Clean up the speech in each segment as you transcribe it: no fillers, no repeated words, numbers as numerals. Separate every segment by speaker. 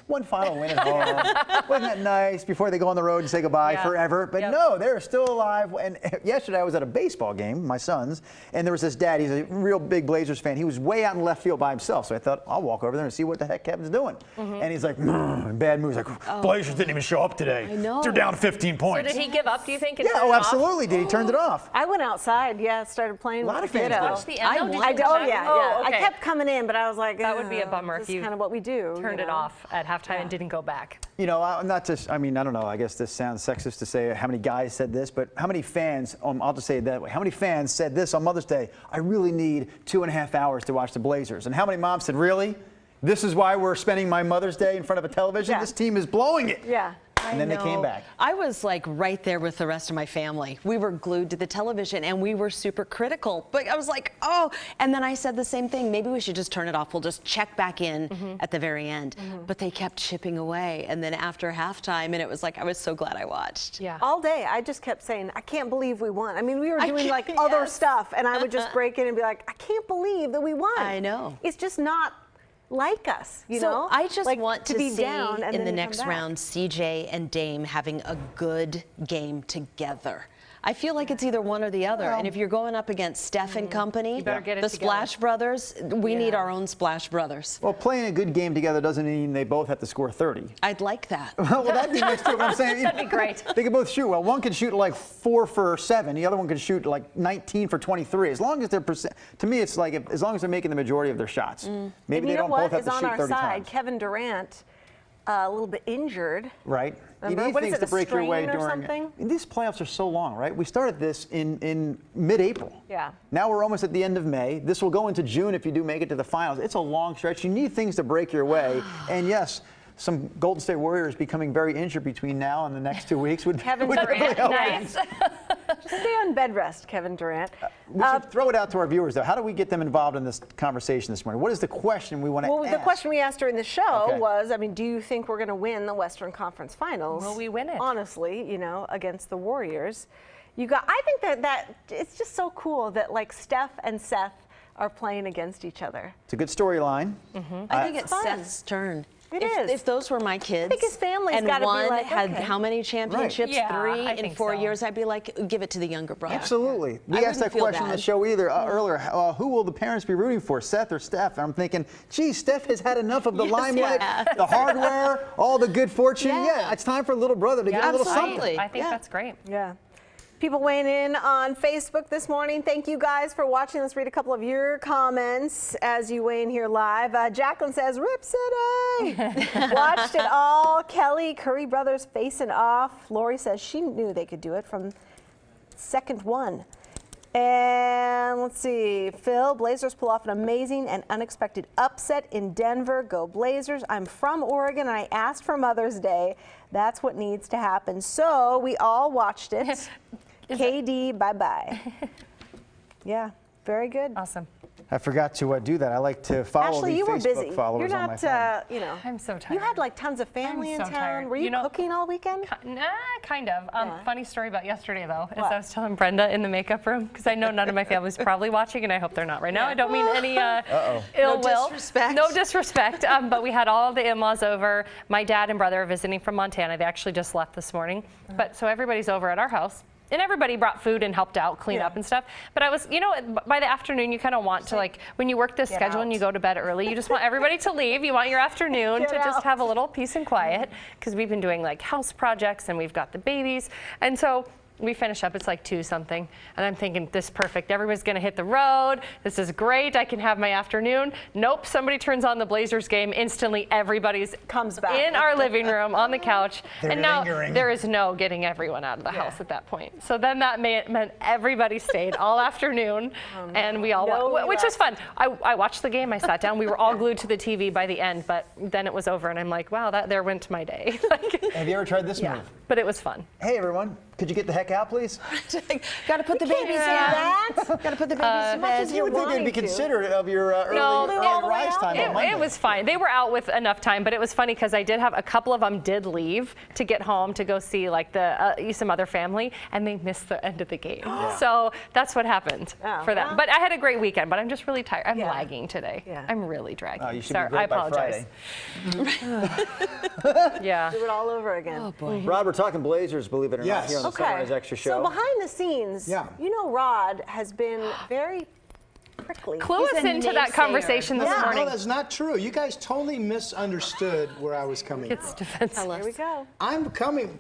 Speaker 1: One final win at home. Wasn't that nice before they go on the road and say goodbye forever? But no, they're still alive. And yesterday I was at a baseball game, my son's, and there was this dad. He's a real big Blazers fan. He was way out in left field by himself. So I thought, I'll walk over there and see what the heck Kevin's doing. And he's like, bad moves. Like, Blazers didn't even show up today.
Speaker 2: I know.
Speaker 1: They're down 15 points.
Speaker 3: So did he give up, do you think?
Speaker 1: Yeah, oh, absolutely. Did he turned it off?
Speaker 4: I went outside, started playing.
Speaker 1: A lot of fans
Speaker 3: Watch the end, though?
Speaker 4: I kept coming in, but I was like,
Speaker 3: that would be a bummer if you
Speaker 4: kind of what we do.
Speaker 3: Turned it off at halftime and didn't go back.
Speaker 1: You know, I'm not just, I mean, I don't know, I guess this sounds sexist to say how many guys said this, but how many fans, I'll just say it that way, how many fans said this on Mother's Day, I really need 2.5 hours to watch the Blazers? And how many moms said, really? This is why we're spending my Mother's Day in front of a television? Yeah. This team is blowing it.
Speaker 4: Yeah.
Speaker 1: And then they came back.
Speaker 2: I was like right there with the rest of my family. We were glued to the television and we were super critical. But I was like, oh, and then I said the same thing. Maybe we should just turn it off. We'll just check back in at the very end. But they kept chipping away. And then after halftime, and it was like, I was so glad I watched.
Speaker 3: Yeah.
Speaker 4: All day, I just kept saying, I can't believe we won. I mean, we were doing like other stuff, and I would just break in and be like, I can't believe that we won.
Speaker 2: I know.
Speaker 4: It's just not like us, you know?
Speaker 2: I just
Speaker 4: like,
Speaker 2: want to
Speaker 4: be
Speaker 2: see
Speaker 4: down and
Speaker 2: in the
Speaker 4: then
Speaker 2: next round CJ and Dame having a good game together. I feel like it's either one or the other. And if you're going up against Steph and company, the Splash Brothers, we need our own Splash Brothers.
Speaker 1: Well, playing a good game together doesn't mean they both have to score 30.
Speaker 2: I'd like that.
Speaker 1: Well, that'd be nice too. What I'm saying,
Speaker 3: that'd be great.
Speaker 1: They could both shoot well. One could shoot like 4 for 7. The other one could shoot like 19 for 23. As long as they're to me, it's like as long as they're making the majority of their shots. Maybe they don't both have to shoot 30 times.
Speaker 4: Kevin Durant, a little bit injured.
Speaker 1: Right.
Speaker 4: Remember?
Speaker 1: You need things to break your way during. These playoffs are so long, right? We started this in mid-April.
Speaker 4: Yeah.
Speaker 1: Now we're almost at the end of May. This will go into June if you do make it to the finals. It's a long stretch. You need things to break your way. And yes, some Golden State Warriors becoming very injured between now and the next 2 weeks would really help.
Speaker 3: Nice.
Speaker 4: Just stay on bed rest, Kevin Durant.
Speaker 1: We should throw it out to our viewers, though. How do we get them involved in this conversation this morning? What is the question we want to ask?
Speaker 4: Well, the question we asked during the show was, I mean, do you think we're going to win the Western Conference Finals?
Speaker 3: Will we win it?
Speaker 4: Honestly, you know, against the Warriors. I think that it's just so cool that, like, Steph and Seth are playing against each other.
Speaker 1: It's a good storyline.
Speaker 2: I think it's Seth's turn.
Speaker 4: If
Speaker 2: those were my kids,
Speaker 4: I think his family's
Speaker 2: and
Speaker 4: got to
Speaker 2: one
Speaker 4: be like,
Speaker 2: had how many championships?
Speaker 3: Yeah,
Speaker 2: 3 in 4
Speaker 3: so.
Speaker 2: years. I'd be like, give it to the younger brother.
Speaker 1: Absolutely. We asked that question on the show earlier. Who will the parents be rooting for, Seth or Steph? And I'm thinking, geez, Steph has had enough of the limelight, the hardware, all the good fortune. Yeah, it's time for a little brother to get a little something.
Speaker 3: I think that's great.
Speaker 4: Yeah. People weighing in on Facebook this morning. Thank you guys for watching. Let's read a couple of your comments as you weigh in here live. Jacqueline says, Rip City! Watched it all. Kelly, Curry brothers facing off. Lori says she knew they could do it from second one. And let's see, Phil, Blazers pull off an amazing and unexpected upset in Denver. Go Blazers. I'm from Oregon and I asked for Mother's Day. That's what needs to happen. So we all watched it. KD, bye-bye. Yeah, very good.
Speaker 3: Awesome.
Speaker 1: I forgot to do that. I like to follow
Speaker 4: Ashley,
Speaker 1: the
Speaker 4: you were
Speaker 1: Facebook
Speaker 4: busy.
Speaker 1: followers
Speaker 4: You're
Speaker 1: on
Speaker 4: not,
Speaker 1: my phone.
Speaker 4: you know.
Speaker 3: I'm so tired.
Speaker 4: You had like tons of family in town. Were you cooking all weekend?
Speaker 3: Kind of. Funny story about yesterday, though, is I was telling Brenda in the makeup room, because I know none of my family's probably watching, and I hope they're not right now. I don't mean any ill will. No disrespect. But we had all the in-laws over. My dad and brother are visiting from Montana. They actually just left this morning. But so everybody's over at our house. And everybody brought food and helped out, clean up and stuff. But I was, you know, by the afternoon, you kind of want to, like, when you work this schedule and you go to bed early, you just want everybody to leave. You want your afternoon to just have a little peace and quiet, because we've been doing, like, house projects and we've got the babies. And so we finish up, it's like 2 something, and I'm thinking, this is perfect. Everybody's gonna hit the road. This is great. I can have my afternoon. Nope, somebody turns on the Blazers game. Instantly, everybody's
Speaker 4: comes back
Speaker 3: in our living room on the couch.
Speaker 1: And
Speaker 3: now there is no getting everyone out of the house at that point. So then that meant everybody stayed all afternoon, and we all, which was fun. I watched the game, I sat down. We were all glued to the TV by the end, but then it was over, and I'm like, wow, there went my day.
Speaker 1: Have you ever tried this move?
Speaker 3: but it was fun.
Speaker 1: Hey, everyone. Could you get the heck out, please?
Speaker 2: Got to put the babies in. Got to put the babies to bed.
Speaker 1: You would think they'd be considerate of your early rise time on Monday.
Speaker 3: It was fine. They were out with enough time, but it was funny because I did have a couple of them did leave to get home to go see like some other family, and they missed the end of the game. So that's what happened for them. But I had a great weekend, but I'm just really tired. I'm lagging today. I'm really dragging.
Speaker 1: Oh, you should
Speaker 3: Sorry,
Speaker 1: be great
Speaker 3: I apologize.
Speaker 1: by Friday.
Speaker 3: Yeah.
Speaker 4: Do it all over again.
Speaker 2: Oh, boy.
Speaker 1: Rod, we're talking Blazers, believe it or not, here on the Sunrise Extra Show.
Speaker 4: So behind the scenes, you know, Rod has been very prickly.
Speaker 3: Clue us into that conversation this morning.
Speaker 5: No, that's not true. You guys totally misunderstood where I was coming from.
Speaker 3: It's defensive.
Speaker 4: Here we go.
Speaker 5: I'm coming.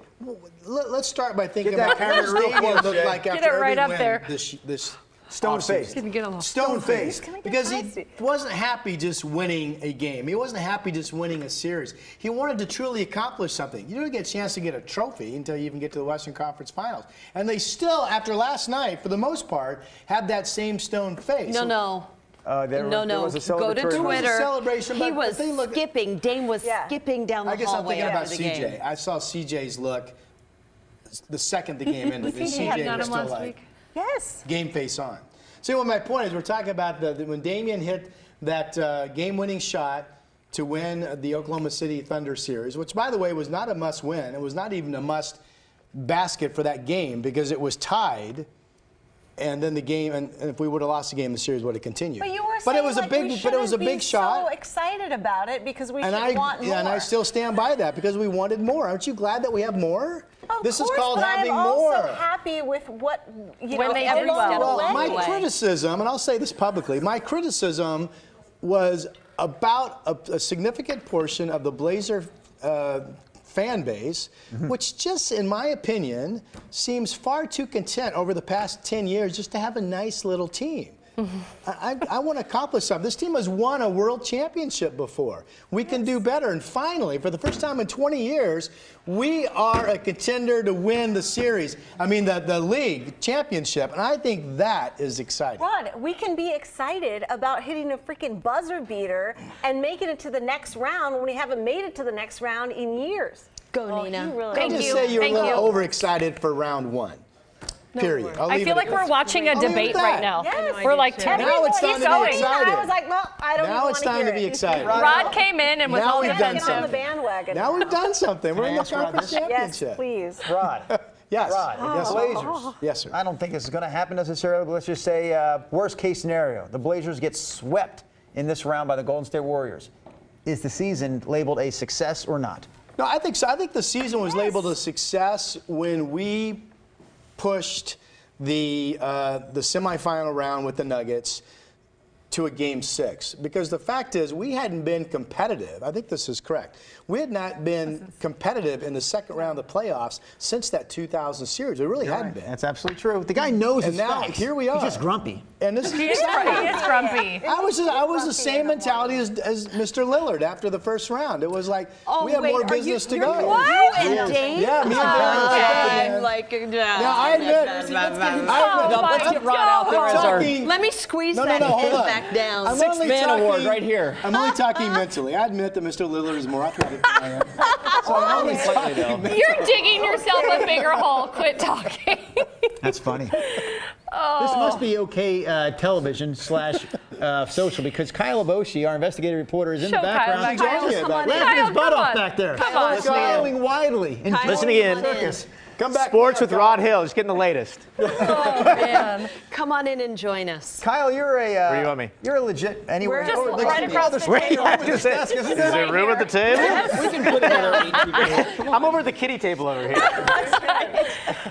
Speaker 5: Let's start by thinking
Speaker 1: Get
Speaker 5: about
Speaker 1: that
Speaker 5: how
Speaker 1: camera real
Speaker 5: Damian
Speaker 1: close,
Speaker 5: looked
Speaker 1: Jay.
Speaker 5: like
Speaker 3: Get
Speaker 5: after
Speaker 3: it right
Speaker 5: every
Speaker 3: up
Speaker 5: win
Speaker 3: there.
Speaker 5: this
Speaker 1: Stone-faced.
Speaker 5: Stone-faced. Because he wasn't happy just winning a game. He wasn't happy just winning a series. He wanted to truly accomplish something. You don't get a chance to get a trophy until you even get to the Western Conference Finals. And they still, after last night, for the most part, had that same stone face.
Speaker 2: No.
Speaker 1: There was a
Speaker 2: Go to
Speaker 1: celebratory
Speaker 2: Twitter.
Speaker 5: celebration,
Speaker 2: He
Speaker 5: but
Speaker 2: was
Speaker 5: they look-
Speaker 2: skipping. Dame was skipping down the
Speaker 5: I guess I'm
Speaker 2: hallway
Speaker 5: thinking about
Speaker 2: after the
Speaker 5: CJ.
Speaker 2: game.
Speaker 5: I saw CJ's look the second the game ended. And CJ was still like, game face on. See, well, my point is we're talking about when Damian hit that game-winning shot to win the Oklahoma City Thunder series, which, by the way, was not a must-win. It was not even a must-basket for that game because it was tied. And then the game, and if we would have lost the game, the series would have continued.
Speaker 4: But you were saying
Speaker 5: it was a big, but it was a big shot.
Speaker 4: So excited about it because we
Speaker 5: And
Speaker 4: should want more.
Speaker 5: and I still stand by that because we wanted more. Aren't you glad that we have more? This is called having
Speaker 4: I'm
Speaker 5: more.
Speaker 4: also happy with what
Speaker 3: When they do
Speaker 5: Well, my
Speaker 2: Anyway.
Speaker 5: criticism, and I'll say this publicly, my criticism was about a significant portion of the Blazer fan base, which just, in my opinion, seems far too content over the past 10 years just to have a nice little team. I want to accomplish something. This team has won a world championship before. We can do better. And finally, for the first time in 20 years, we are a contender to win the series. I mean, the league championship. And I think that is exciting.
Speaker 4: Rod, we can be excited about hitting a freaking buzzer beater and making it to the next round when we haven't made it to the next round in years.
Speaker 2: Go, Nina.
Speaker 5: I'll just say you're a little overexcited for round one. Period.
Speaker 3: I feel like we're watching a debate right now.
Speaker 4: Yes.
Speaker 3: We're like,
Speaker 5: Now it's time to be excited.
Speaker 4: I was like, well, I don't
Speaker 5: Now it's time to be excited.
Speaker 3: Rod came in and was
Speaker 5: Now
Speaker 3: all
Speaker 5: we've done
Speaker 3: defensive.
Speaker 4: on the bandwagon.
Speaker 5: Now we've done something. We're in the
Speaker 1: ask Rod
Speaker 5: conference
Speaker 1: this?
Speaker 5: championship.
Speaker 4: Yes, please.
Speaker 1: Rod.
Speaker 5: Yes.
Speaker 1: Rod,
Speaker 5: Yes, sir.
Speaker 1: Blazers.
Speaker 5: Yes, sir.
Speaker 1: I don't think this is going to happen necessarily, but let's just say worst case scenario. The Blazers get swept in this round by the Golden State Warriors. Is the season labeled a success or not?
Speaker 5: No, I think so. I think the season was labeled a success when we pushed the semifinal round with the Nuggets to a Game 6. Because the fact is, we hadn't been competitive. I think this is correct. We had not been competitive in the second round of the playoffs since that 2000 series. We really hadn't been.
Speaker 1: That's absolutely true. The guy knows
Speaker 5: And
Speaker 1: his
Speaker 5: now
Speaker 1: facts.
Speaker 5: here we are.
Speaker 1: He's just grumpy.
Speaker 5: And this is
Speaker 3: He is grumpy.
Speaker 5: I was the same mentality as Mr. Lillard after the first round. It was like, we have more business to go.
Speaker 2: What? And Dame?
Speaker 5: Yeah, me and Dame.
Speaker 2: I'm like,
Speaker 5: Now, I admit,
Speaker 6: Let's get Rod out there as our
Speaker 2: let me squeeze
Speaker 5: No,
Speaker 2: that
Speaker 5: hold
Speaker 2: head
Speaker 5: on.
Speaker 2: back down.
Speaker 5: I'm
Speaker 6: Sixth
Speaker 5: only
Speaker 6: Man
Speaker 5: talking-
Speaker 6: Award right here.
Speaker 5: I'm only talking mentally. I admit that Mr. Lillard is more athletic than I am. So I'm only talking mentally.
Speaker 3: You're digging yourself a bigger hole. Quit talking.
Speaker 1: That's funny. This must be okay television / social because Kyle Aboshi, our investigative reporter, is in
Speaker 3: Show
Speaker 1: the background.
Speaker 3: Kyle back
Speaker 5: there.
Speaker 3: there.
Speaker 5: Laughing
Speaker 1: Laughing his
Speaker 3: Kyle,
Speaker 1: butt
Speaker 3: come
Speaker 1: off
Speaker 3: on.
Speaker 1: back there.
Speaker 3: Come on.
Speaker 1: Smiling widely.
Speaker 6: Listening in.
Speaker 1: Circus.
Speaker 5: Come back.
Speaker 6: Sports with Rod Hill. Just getting the latest.
Speaker 3: Oh, man.
Speaker 2: Come on in and join us.
Speaker 1: Kyle, you're a.
Speaker 6: Where you want me?
Speaker 1: You're a legit. Anywhere.
Speaker 3: We're just
Speaker 1: like,
Speaker 3: right across the table.
Speaker 6: I was gonna say, is there room at the table?
Speaker 1: We can put another 8 people.
Speaker 6: I'm over at the kiddie table over here.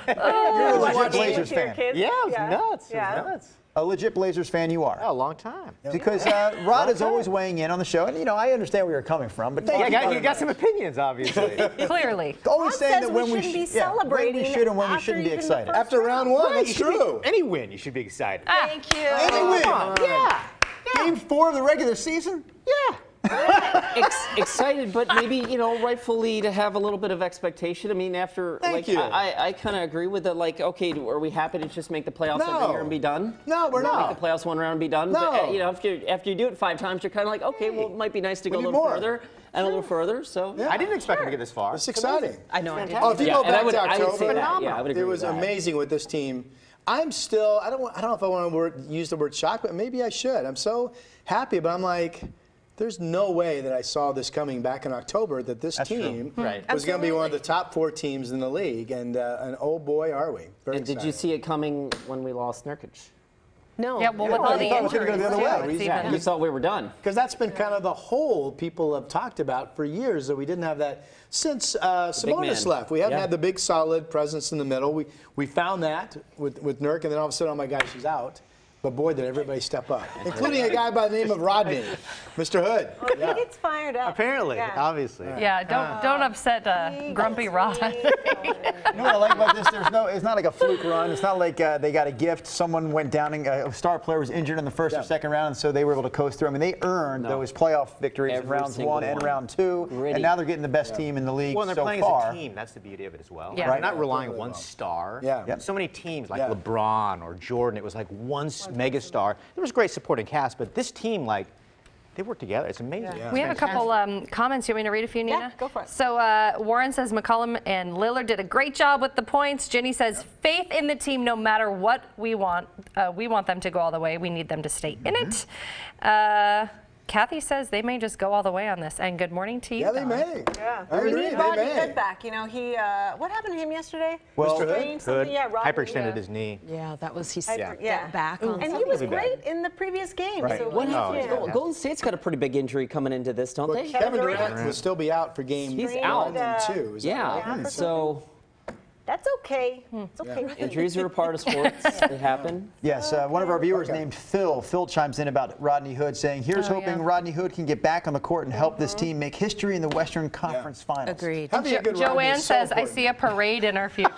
Speaker 1: You're a legit Blazers fan.
Speaker 6: Yeah, it was nuts. It
Speaker 4: Yeah.
Speaker 6: was nuts.
Speaker 1: A legit Blazers fan you are.
Speaker 6: Oh, a long time.
Speaker 1: Because Rod is always weighing in on the show, and you know I understand where you're coming from, but
Speaker 6: Yeah, you got some opinions, obviously.
Speaker 3: Clearly.
Speaker 1: always
Speaker 4: Rod
Speaker 1: saying
Speaker 4: says
Speaker 1: that
Speaker 4: we
Speaker 1: when we
Speaker 4: shouldn't be
Speaker 1: when we
Speaker 4: celebrating
Speaker 1: should and when we
Speaker 4: after
Speaker 1: shouldn't be
Speaker 4: even the
Speaker 1: excited.
Speaker 4: first
Speaker 5: After round one,
Speaker 6: Right,
Speaker 5: that's
Speaker 6: you should be-
Speaker 5: true.
Speaker 6: Any win, you should be excited.
Speaker 2: Thank you.
Speaker 1: Any win.
Speaker 6: Come on.
Speaker 1: Game 4 of the regular season?
Speaker 6: Yeah.
Speaker 7: Excited, but maybe, you know, rightfully to have a little bit of expectation. I mean, after,
Speaker 5: Thank
Speaker 7: like,
Speaker 5: you.
Speaker 7: I kind of agree with it. Like, okay, are we happy to just make the playoffs every year and be done?
Speaker 5: No, we're not.
Speaker 7: Make the playoffs one round and be done?
Speaker 5: No.
Speaker 7: But, you know, after you do it 5 times, you're kind of like, okay, well, it might be nice to go a
Speaker 5: need
Speaker 7: little
Speaker 5: more.
Speaker 7: further and a little further. So,
Speaker 5: Yeah.
Speaker 6: I didn't expect him to get this far.
Speaker 5: It's exciting.
Speaker 2: I know. I did.
Speaker 5: Oh, if you
Speaker 7: Yeah,
Speaker 5: go
Speaker 7: and I
Speaker 5: back
Speaker 7: would-
Speaker 5: to
Speaker 7: I would say
Speaker 5: October,
Speaker 7: that. Yeah, I would agree
Speaker 5: it was
Speaker 7: with that.
Speaker 5: amazing with this team. I'm still, I don't know if I want to use the word shocked, but maybe I should. I'm so happy, but I'm like, there's no way that I saw this coming back in October that this team was going to be one of the top 4 teams in the league, and oh boy, are we. Very
Speaker 7: and did you
Speaker 5: excited.
Speaker 7: see it coming when we lost Nurkic?
Speaker 2: No.
Speaker 3: Yeah, well, with all the
Speaker 1: thought it was gonna
Speaker 3: injuries,
Speaker 1: go the other
Speaker 3: too,
Speaker 1: way.
Speaker 3: it's
Speaker 7: Yeah,
Speaker 3: even-
Speaker 7: you thought we were done.
Speaker 5: Because that's been kind of the hole people have talked about for years, that we didn't have that since Sabonis
Speaker 7: man.
Speaker 5: left. We haven't
Speaker 7: Yeah.
Speaker 5: had the big solid presence in the middle. We found that with Nurk, and then all of a sudden, oh my gosh, he's out. But boy, did everybody step up, including a guy by the name of Rodney, Mr. Hood.
Speaker 4: He gets fired up.
Speaker 6: Apparently,
Speaker 4: Yeah.
Speaker 6: obviously.
Speaker 3: Yeah, don't upset Grumpy Rod.
Speaker 1: You know what I like about this? It's not like a fluke run. It's not like they got a gift. Someone went down and a star player was injured in the first or second round, and so they were able to coast through. I mean, they earned those playoff victories in
Speaker 7: Every
Speaker 1: rounds
Speaker 7: single
Speaker 1: 1 and
Speaker 7: one.
Speaker 1: round 2,
Speaker 7: Gritty.
Speaker 1: and now they're getting the best team in the league
Speaker 6: Well, and they're
Speaker 1: so
Speaker 6: playing
Speaker 1: far.
Speaker 6: as a team. That's the beauty of it as well.
Speaker 3: Yeah.
Speaker 6: They're not
Speaker 5: Right.
Speaker 6: relying on
Speaker 5: Really
Speaker 6: one
Speaker 5: well.
Speaker 6: star.
Speaker 5: Yeah.
Speaker 1: Yep.
Speaker 6: So many teams like
Speaker 5: Yeah.
Speaker 6: LeBron or Jordan, it was like one megastar. There was great supporting cast, but this team, like, they work together. It's amazing.
Speaker 5: Yeah.
Speaker 3: We have a couple comments. You want me to read a few, Nina?
Speaker 4: Yeah, go for it.
Speaker 3: So Warren says McCollum and Lillard did a great job with the points. Jenny says faith in the team no matter what we want. We want them to go all the way. We need them to stay in it. Kathy says they may just go all the way on this. And good morning to you.
Speaker 5: Yeah, they
Speaker 3: Don.
Speaker 5: may.
Speaker 4: Yeah.
Speaker 5: I
Speaker 4: We
Speaker 5: agree,
Speaker 4: need
Speaker 5: they
Speaker 4: Rodney
Speaker 5: may.
Speaker 4: Hood back. You know, he, what happened to him yesterday?
Speaker 1: Well,
Speaker 5: Mr. Hood?
Speaker 4: Strained something?
Speaker 6: Good.
Speaker 4: Yeah, Rodney,
Speaker 6: Hyperextended his knee.
Speaker 2: Yeah, that was he's
Speaker 4: Yeah.
Speaker 2: back on.
Speaker 4: And he
Speaker 2: Sunday.
Speaker 4: was
Speaker 6: He'll be back.
Speaker 4: great in the previous game.
Speaker 1: Right.
Speaker 4: So
Speaker 7: What
Speaker 6: Oh,
Speaker 7: happened?
Speaker 6: yeah.
Speaker 7: Golden State's got a pretty big injury coming into this, don't
Speaker 5: But
Speaker 7: they?
Speaker 5: Kevin
Speaker 4: Durant.
Speaker 5: Durant will still be out for game
Speaker 7: He's
Speaker 5: 1
Speaker 7: out.
Speaker 5: and 2. Is that
Speaker 7: Yeah.
Speaker 5: right?
Speaker 7: So
Speaker 4: That's okay. It's okay.
Speaker 7: injuries are a part of sports. They happen.
Speaker 1: Yes, one of our viewers named Phil. Phil chimes in about Rodney Hood, saying, "Here's hoping Rodney Hood can get back on the court and help this team make history in the Western Conference Finals."
Speaker 2: Agreed.
Speaker 5: Having a good Rodney
Speaker 3: Joanne
Speaker 5: is so
Speaker 3: says, I
Speaker 5: important.
Speaker 3: see a parade in our future.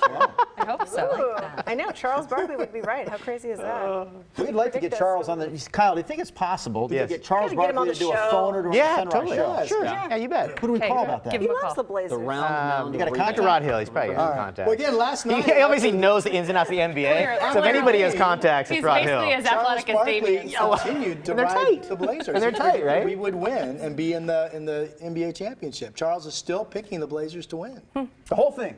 Speaker 3: I hope so.
Speaker 4: Ooh, I know. Charles Barkley would be right. How crazy is that?
Speaker 1: We'd like to get
Speaker 4: Predict
Speaker 1: Charles
Speaker 4: us.
Speaker 1: on the. Kyle, do you think it's possible to
Speaker 6: Yes.
Speaker 1: get Charles
Speaker 4: Gotta get him on
Speaker 1: Barkley to
Speaker 4: the
Speaker 1: do a
Speaker 4: show.
Speaker 1: phone or to a
Speaker 6: Yeah,
Speaker 1: sunrise
Speaker 6: totally.
Speaker 1: show?
Speaker 5: Yes.
Speaker 6: Sure.
Speaker 4: Yeah.
Speaker 6: Yeah, you bet.
Speaker 1: Who do we
Speaker 3: Okay,
Speaker 1: call about that?
Speaker 3: give
Speaker 4: He
Speaker 3: him a
Speaker 4: loves
Speaker 3: call.
Speaker 4: the Blazers.
Speaker 7: The round
Speaker 1: you got a
Speaker 7: over.
Speaker 6: Talk to Rod Hill. He's probably got some contacts.
Speaker 5: Well, again, last night.
Speaker 6: He obviously knows the ins and outs of the NBA. So if anybody has contacts, it's
Speaker 3: He's
Speaker 6: Rod
Speaker 3: basically
Speaker 6: Hill.
Speaker 3: as
Speaker 5: Charles
Speaker 3: athletic as
Speaker 5: Barkley
Speaker 3: Damian.
Speaker 5: continued to
Speaker 6: And they're
Speaker 5: ride
Speaker 6: tight.
Speaker 5: the Blazers.
Speaker 6: And they're
Speaker 5: He
Speaker 6: tight,
Speaker 5: predicted
Speaker 6: right?
Speaker 5: We would win and be in the NBA championship. Charles is still picking the Blazers to win.
Speaker 1: The whole thing.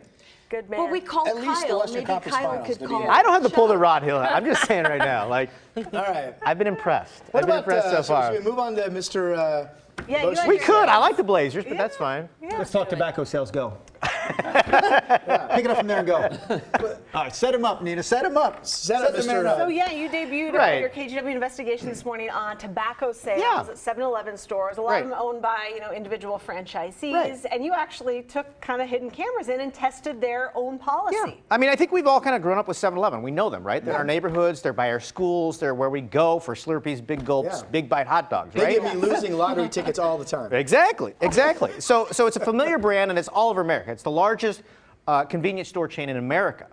Speaker 4: Good man.
Speaker 2: Well, we called
Speaker 5: At least the
Speaker 2: Kyle.
Speaker 5: Western
Speaker 2: Maybe
Speaker 5: Conference
Speaker 2: Kyle
Speaker 5: Finals,
Speaker 2: could
Speaker 5: maybe,
Speaker 2: call.
Speaker 5: yeah.
Speaker 6: I don't have to pull the Rod Hill. I'm just saying right now, like,
Speaker 5: All right.
Speaker 6: I've been impressed.
Speaker 5: What
Speaker 6: I've been
Speaker 5: about
Speaker 6: impressed so far.
Speaker 5: Should we move on to Mr.
Speaker 4: Yeah, you
Speaker 5: Bosch?
Speaker 6: We could. I like the Blazers, but that's fine.
Speaker 1: Let's talk tobacco sales. Go. Pick it up from there and go. All right, set him up, Nina. Set him up.
Speaker 5: Set up,
Speaker 1: the
Speaker 5: Mr.
Speaker 1: man up.
Speaker 4: So yeah, you debuted
Speaker 6: Right.
Speaker 4: your KGW investigation this morning on tobacco sales
Speaker 6: Yeah.
Speaker 4: at 7-Eleven stores. A lot
Speaker 6: Right.
Speaker 4: of them owned by individual franchisees,
Speaker 6: Right.
Speaker 4: and you actually took kind of hidden cameras in and tested their own policy.
Speaker 6: Yeah. I mean, I think we've all kind of grown up with 7-Eleven. We know them, right? They're in our neighborhoods. They're by our schools. They're where we go for Slurpees, Big Gulps,
Speaker 5: Yeah.
Speaker 6: Big Bite hot dogs,
Speaker 5: They
Speaker 6: right?
Speaker 5: get me losing lottery tickets all the time.
Speaker 6: Exactly, exactly. So it's a familiar brand, and it's all over America. It's the largest convenience store chain in America.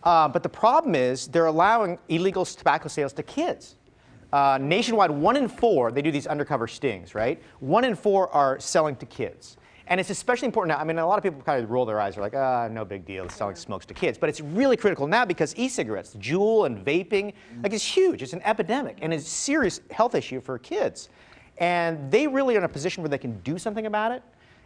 Speaker 6: But the problem is they're allowing illegal tobacco sales to kids. Nationwide, 1 in 4, they do these undercover stings, right? 1 in 4 are selling to kids. And it's especially important now. I mean, a lot of people kind of roll their eyes. They're like, no big deal, selling smokes to kids. But it's really critical now because e-cigarettes, Juul and vaping, like it's huge. It's an epidemic and it's a serious health issue for kids. And they really are in a position where they can do something about it.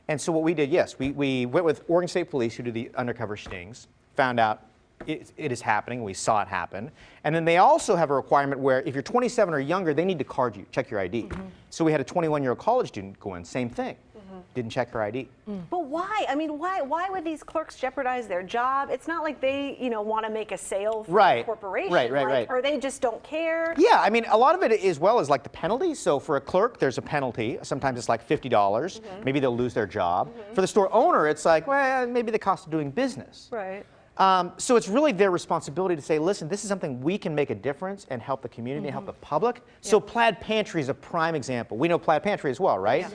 Speaker 6: And so what we did, yes, we went with Oregon State Police, who do the undercover stings, found out it is happening. We saw it happen. And then they also have a requirement where if you're 27 or younger, they need to card you, check your ID. So we had a 21-year-old college student go in, same thing. Didn't check her ID.
Speaker 4: But why? I mean, why would these clerks jeopardize their job? It's not like they, want to make a sale for
Speaker 6: Right.
Speaker 4: the corporation.
Speaker 6: Right.
Speaker 4: Or they just don't care.
Speaker 6: Yeah, I mean, a lot of it as well is like the penalty. So for a clerk, there's a penalty. Sometimes it's like $50. Maybe they'll lose their job. For the store owner, it's like, well, maybe the cost of doing business.
Speaker 4: Right.
Speaker 6: So it's really their responsibility to say, listen, this is something we can make a difference and help the community, and help the public. So Plaid Pantry is a prime example. We know Plaid Pantry as well, right?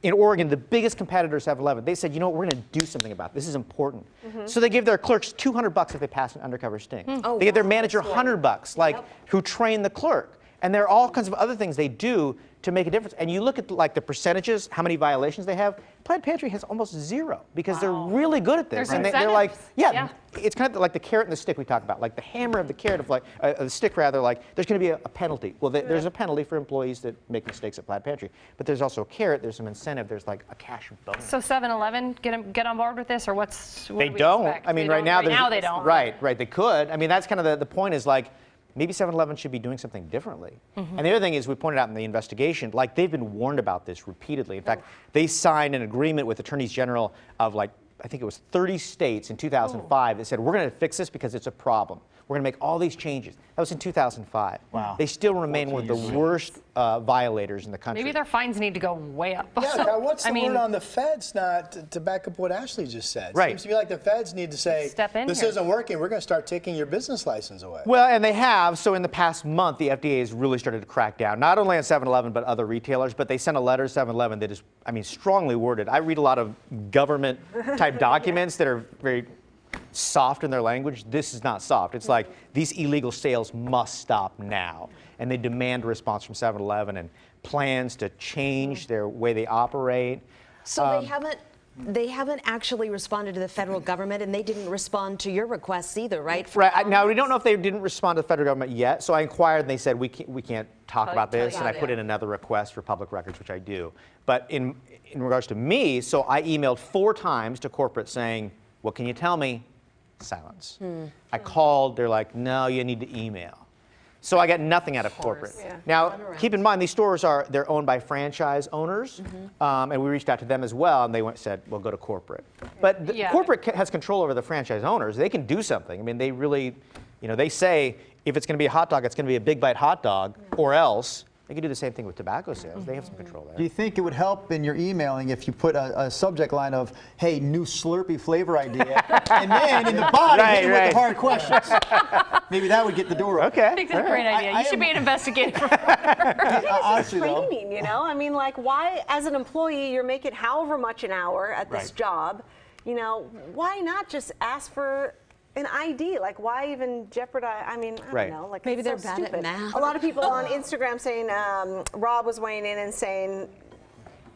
Speaker 6: In Oregon, the biggest competitors have 7-Eleven. They said, we're going to do something about this. This is important. So they give their clerks $200 if they pass an undercover sting. They give their manager $100, who train the clerk. And there are all kinds of other things they do to make a difference. And you look at like the percentages, how many violations they have. Planned Parenthood has almost zero because they're really good at this.
Speaker 3: There's
Speaker 6: and they're like,
Speaker 3: yeah,
Speaker 6: it's kind of like the carrot and the stick we talk about, like the hammer of the carrot of like the stick rather. Like there's going to be a penalty. Well, there's a penalty for employees that make mistakes at Planned Parenthood, but there's also a carrot. There's some incentive. There's like a cash bonus.
Speaker 3: So 7-Eleven get on board with this, or what
Speaker 6: they
Speaker 3: do we
Speaker 6: don't.
Speaker 3: expect?
Speaker 6: I mean,
Speaker 3: They
Speaker 6: right now
Speaker 3: they don't.
Speaker 6: Right. They could. I mean, that's kind of the point is like. Maybe 7-Eleven should be doing something differently. And the other thing is, we pointed out in the investigation, like they've been warned about this repeatedly. In fact, they signed an agreement with attorneys general of like, I think it was 30 states in 2005 that said, we're going to fix this because it's a problem. We're going to make all these changes. That was in 2005.
Speaker 1: Wow.
Speaker 6: They still remain one of the worst violators in the country.
Speaker 3: Maybe their fines need to go way up.
Speaker 5: Yeah, now what's the word on the feds not to back up what Ashley just said?
Speaker 6: Right.
Speaker 5: Seems to me like the feds need to say,
Speaker 3: Step in
Speaker 5: this
Speaker 3: here.
Speaker 5: isn't working, we're going to start taking your business license away.
Speaker 6: Well, and they have. So in the past month, the FDA has really started to crack down, not only on 7-Eleven, but other retailers. But they sent a letter to 7-Eleven that is, I mean, strongly worded. I read a lot of government-type documents that are very soft in their language. This is not soft. It's like these illegal sales must stop now. And they demand a response from 7-Eleven and plans to change their way they operate.
Speaker 2: So they haven't actually responded to the federal government, and they didn't respond to your requests either, right?
Speaker 6: Right. Now, we don't know if they didn't respond to the federal government yet. So I inquired, and they said, we can't talk about this. And I put in another request for public records, which I do. But in regards to me, so I emailed 4 times to corporate saying, what can you tell me? Silence. I called. They're like, no, you need to email. So I got nothing out of corporate. Yeah. Now, keep in mind, these stores they're owned by franchise owners, and we reached out to them as well, and they said, well, go to corporate. But corporate has control over the franchise owners. They can do something. I mean, they really, they say, if it's going to be a hot dog, it's going to be a big bite hot dog, or else. They could do the same thing with tobacco sales. They have some control there.
Speaker 1: Do you think it would help in your emailing if you put a subject line of, hey, new Slurpee flavor idea, and then in the body hit it with the hard questions? Maybe that would get the door open.
Speaker 6: Okay.
Speaker 3: I think that's a great idea. You should be an investigator.
Speaker 1: Honestly, though.
Speaker 4: Training, I mean, like, why, as an employee, you're making however much an hour at this job, why not just ask for an ID? Like, why even jeopardize? I mean, I don't know. Like,
Speaker 2: maybe they're
Speaker 4: so
Speaker 2: bad
Speaker 4: stupid.
Speaker 2: at math.
Speaker 4: A lot of people on Instagram saying, Rob was weighing in and saying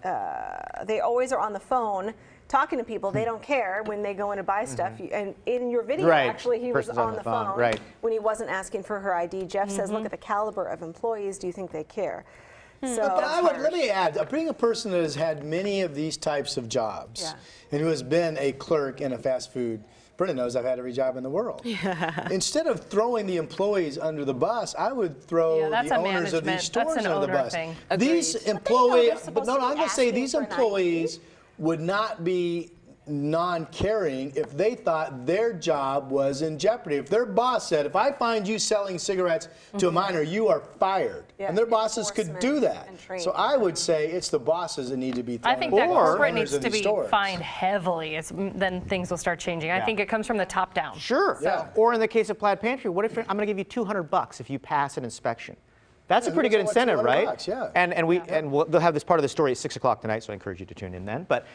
Speaker 4: they always are on the phone talking to people. They don't care when they go in to buy stuff. And in your video, actually, he was on the phone when he wasn't asking for her ID. Jeff says, look at the caliber of employees. Do you think they care? So,
Speaker 5: but let me add, being a person that has had many of these types of jobs and who has been a clerk in a fast food, Brenda knows I've had every job in the world. Instead of throwing the employees under the bus, I would throw the owners of these stores under the bus. These employees, but no, I'm going to say these employees would not be non-caring if they thought their job was in jeopardy. If their boss said, if I find you selling cigarettes to a minor, you are fired. And their bosses could do that. So I would say it's the bosses that need to be thrown.
Speaker 3: I think that corporate needs to be fined heavily. Then things will start changing. I think it comes from the top down.
Speaker 6: Sure. Or in the case of Planned Parenthood, what if I'm going to give you $200 if you pass an inspection? That's a pretty good incentive, right?
Speaker 5: Bucks,
Speaker 6: And they'll have this part of the story at 6 o'clock tonight, so I encourage you to tune in then. But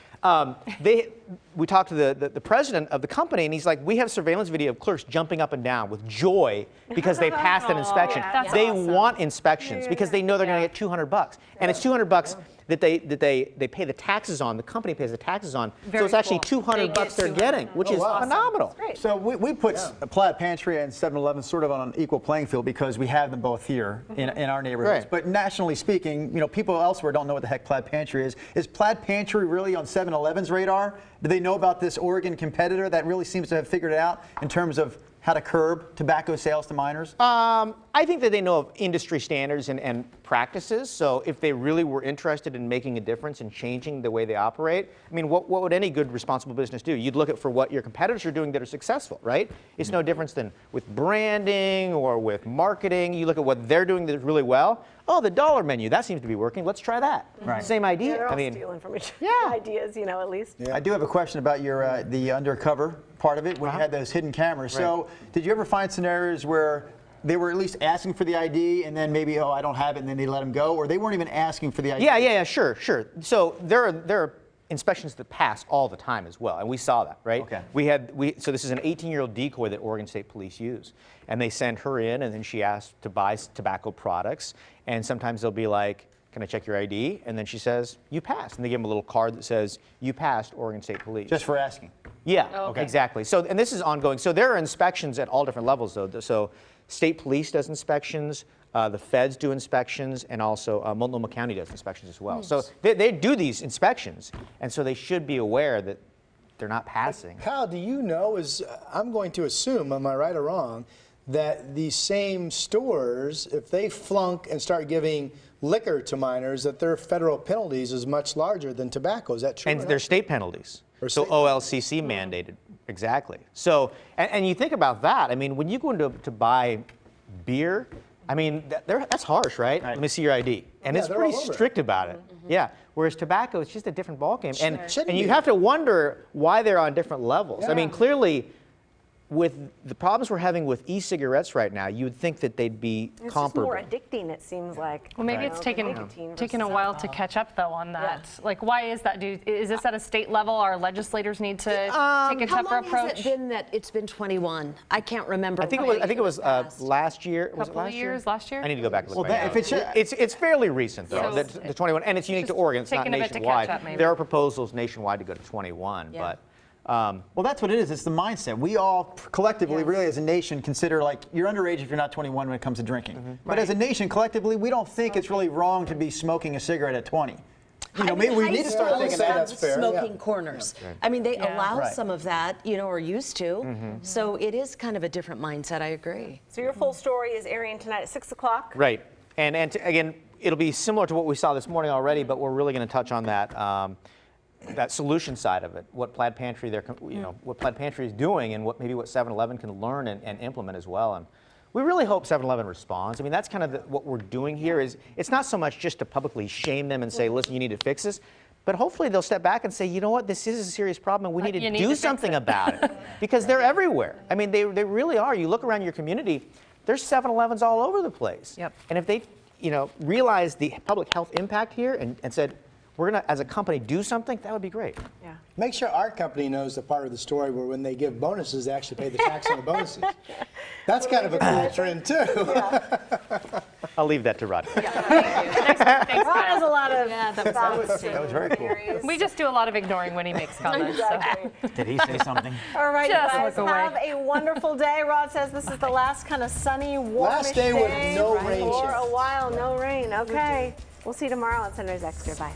Speaker 6: we talked to the president of the company, and he's like, we have surveillance video of clerks jumping up and down with joy because they passed an inspection. They want inspections because they know they're going to get $200, and it's $200 that they pay the taxes on. The company pays the taxes on. So it's actually $200 they're getting, which is phenomenal.
Speaker 1: So we put Plaid Pantry and 7-Eleven sort of on an equal playing field because we have them both here in our neighborhoods. But nationally speaking, people elsewhere don't know what the heck Plaid Pantry is. Is Plaid Pantry really on 7-Eleven's radar? Do they know about this Oregon competitor that really seems to have figured it out in terms of how to curb tobacco sales to minors?
Speaker 6: I think that they know of industry standards and practices. So if they really were interested in making a difference and changing the way they operate, I mean, what would any good responsible business do? You'd look at for what your competitors are doing that are successful, right? It's no difference than with branding or with marketing. You look at what they're doing that's really well. Oh, the dollar menu, that seems to be working. Let's try that. Same idea.
Speaker 4: They're all stealing from each ideas, at least.
Speaker 1: I do have a question about your the undercover part of it when you had those hidden cameras. So did you ever find scenarios where they were at least asking for the ID and then maybe, oh, I don't have it, and then they let them go? Or they weren't even asking for the ID?
Speaker 6: Yeah, sure. So there are inspections that pass all the time as well, and we saw that, right?
Speaker 1: Okay.
Speaker 6: So this is an 18-year-old decoy that Oregon State Police use, and they send her in, and then she asks to buy tobacco products, and sometimes they'll be like, "Can I check your ID?" And then she says, "You passed," and they give them a little card that says, "You passed, Oregon State Police."
Speaker 1: Just for asking.
Speaker 6: Yeah, exactly. So, and this is ongoing. So there are inspections at all different levels, though. So state police does inspections, the feds do inspections, and also Multnomah County does inspections as well. So they do these inspections, and so they should be aware that they're not passing.
Speaker 5: Kyle, do you know, I'm going to assume, am I right or wrong, that these same stores, if they flunk and start giving liquor to minors, that their federal penalties is much larger than tobacco? Is that true?
Speaker 6: And there's state penalties. So OLCC mandated, exactly. So, and you think about that. I mean, when you go into to buy beer, I mean, that's harsh, right? Let me see your ID. And it's pretty strict about it. Yeah. Whereas tobacco, it's just a different ballgame. And you have to wonder why they're on different levels. I mean, clearly, with the problems we're having with e-cigarettes right now, you would think that they'd be comparable.
Speaker 4: It's just more addicting, it seems like.
Speaker 3: Well, maybe it's taken a while to catch up, though, on that. Like, why is that? Is this at a state level? Our legislators need to take a tougher approach?
Speaker 2: How long has it been that it's been 21? I can't remember.
Speaker 6: I think it was last year. Was it last year?
Speaker 3: Last year?
Speaker 6: I need to go back and look.
Speaker 1: Well,
Speaker 6: it's fairly recent, though. The 21, and it's unique to Oregon. It's not nationwide. There are proposals nationwide to go to 21, but.
Speaker 1: Well, that's what it is. It's the mindset. We all collectively, really, as a nation, consider like you're underage if you're not 21 when it comes to drinking. But as a nation, collectively, we don't think it's really wrong to be smoking a cigarette at 20. You know, maybe we need to start thinking
Speaker 5: that's fair.
Speaker 2: Smoking corners. I mean, they allow some of that, you know, or used to. So it is kind of a different mindset. I agree.
Speaker 4: So your full story is airing tonight at 6 o'clock.
Speaker 6: Right, and again, it'll be similar to what we saw this morning already, but we're really going to touch on that. That solution side of it, what Plaid Pantry, what Plaid Pantry is doing, and what 7-Eleven can learn and implement as well. And we really hope 7-Eleven responds. I mean, that's kind of what we're doing here. Is it's not so much just to publicly shame them and say, listen, you need to fix this, but hopefully they'll step back and say, you know what, this is a serious problem, and we need to do something about it, because they're everywhere. I mean, they really are. You look around your community, there's 7-Elevens all over the place. And if they, realize the public health impact here and said, we're going to, as a company, do something, that would be great.
Speaker 4: Yeah.
Speaker 5: Make sure our company knows the part of the story where when they give bonuses, they actually pay the tax on the bonuses. That's kind of a cool trend, too.
Speaker 6: I'll leave that to Rod.
Speaker 3: Thanks,
Speaker 4: Rod has a lot of thoughts.
Speaker 1: That was very cool.
Speaker 3: We just do a lot of ignoring when he makes comments.
Speaker 1: Did he say something?
Speaker 4: All right,
Speaker 3: Just
Speaker 4: guys,
Speaker 3: look away.
Speaker 4: have a wonderful day. Rod says this is the last kind of sunny, warmish
Speaker 5: Last day with no rain
Speaker 4: for
Speaker 5: chance.
Speaker 4: a while. No rain. Okay. We'll see you tomorrow on Sunrise Extra. Bye.